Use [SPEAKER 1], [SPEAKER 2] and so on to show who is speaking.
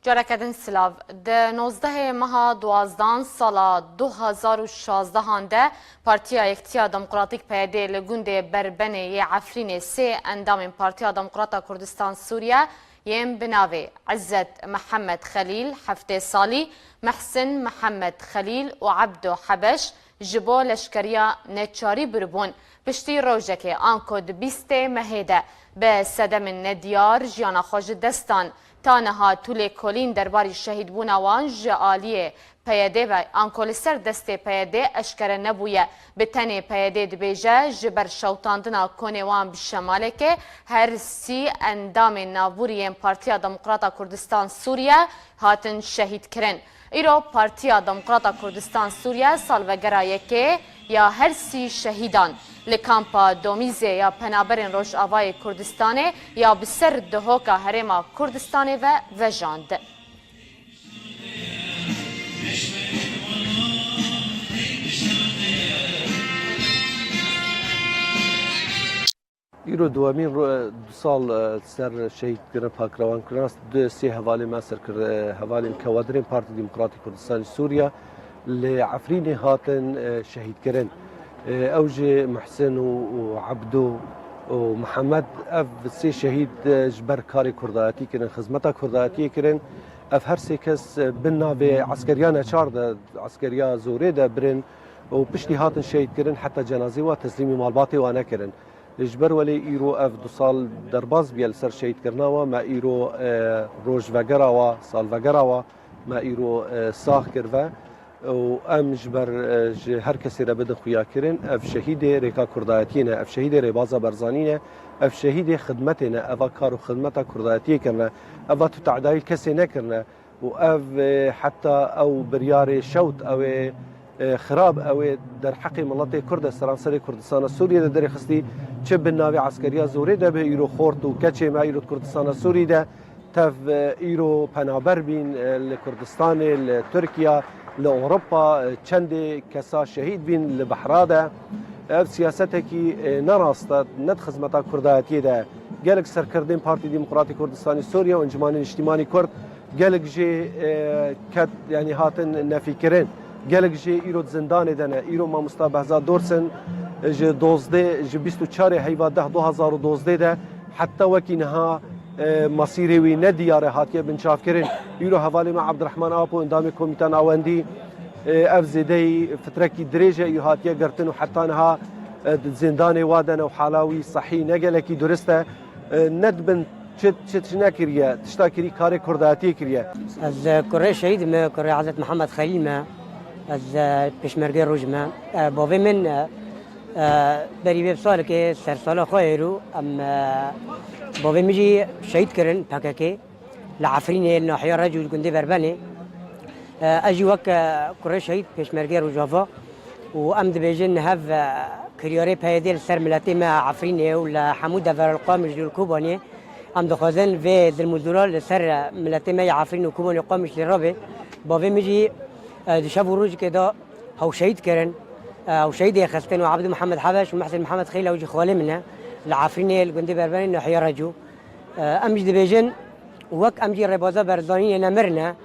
[SPEAKER 1] جارکدن سلاو ده 19 ماه 12 سال 2016 ده پارتیا یکتیا دموکراتیک پیاده لگونده بربنه ی عفرین سه اندام پارتیا دموکراتا کردستان سوریه یم بناوی عزت محمد خلیل 7 سالی محسن محمد خلیل و عبدو حبش جبو لشکریا نچاری بربون پشتی روژه آنکو دبیسته مهیده به صدم ندیار جیانا خوش دستان تانها طول کلین درباری شهیدبونا وان جعالیه پیاده و آنکول سر دست پیاده اشکره نبویه به تن پیاده دبیجه جبر شوتاندنا کنوان بشماله که هر سی اندام نابوری پارتیا دموکراتا کردستان سوریه هاتن شهید کرن. ایرو پارتیا دموکراتا کردستان سوریه سالوگرایه که یا هر سی شهیدان لکامپا دومیزه یا پنابرین روش آوای کردستانه یا بسر دهوکا هرما کردستانه و وجاند.
[SPEAKER 2] ایرو دوامین دو سال سر شهید کردن پاکروان کردن دو سی حوالی مصر کرد حوالی کوادرین پارتی دموکراتی کردستان سوریا لعفرین هاتن شهید کردن اوج محسن و عبدو و محمد اف سی شهید جبر کاری کرداتی کردن خدمت کرداتی کردن اف هر سی کس بنابه عسکریان چارد عسکریا زوره ده برن و پشتی هاتن شهید کردن حتی جنازه و تسلیم مالباتی و آنها کردن جبر ولی ایرو اف دو سال درباز بیل سر شهید کردن و ما ایرو روز وگرا و سال وگرا و ما ایرو ساخ کرد و ام جبر هر کسی را بده خویا کرن اف شهید ریکا کردایتینه اف شهید ریبازا برزانینه اف شهید خدمتینه اف کارو خدمت کردایتی کرنه اف تو تعدایل کسی نکرنه و اف حتی او بریار شوت او خراب او در حق ملت کرد سرانسر کردستان سوریه در خستی چه بناوی عسکریا زوری ده به ایرو خورد و کچه ما ایرو کردستان سوریه ده تف ایرو پنابر بین لکردستان لترکیه لأوروبا چند کسا شهید بین لبحراده اف سیاسته کی نراسته ند خدمت کردایتی ده گلک سرکردن پارتی دموکراتی کردستان سوریه و انجمن اجتماعی کرد گلک جه کد یعنی هاتن نفی کرن گلک جه ایرو زندان دنه ایرو ما مستبهزا دورسن جه 12 جه 24 هیواده 2012 ده حتی وکینها مصيري وندياره هاتيه بنشاف كرين يرو حوالي مع عبد الرحمن ابو اندامي كوميتان اوندي افزدي فتركي دريجه يهاتيه قرتن وحتى انها زنداني وادنا وحلاوي صحي نقلكي درسته ندبن شت ناكريا تشتاكري كاري كرداتي كريا
[SPEAKER 3] از كوري شهيد ما كوري عزت محمد خليل ما از بشمرگه روجما باوي من بريبه بسال که سر سال خيرو ام باوی میجی شهید کردن پاکه لعفرین ناحیه رجل گنده بربنه اجی وک کره شهید پیشمرگی رو جافا و ام دبیجن هف کریاره پیاده سر ملتی ما عفرینه و لحمود دفر القامش دل کوبانی ام دخوازن و در مزدورال سر ملتی ما عفرین و کوبانی قامش لرابه باوی میجی دشاب روز که دا هو شهید کردن او شهید خستن و عبد محمد حبش و محسن محمد خیل اوجی خاله منه العفريني الجندي برباني نحيا رجو أمجد بيجن وك أمجي ربازة برزاني نمرنا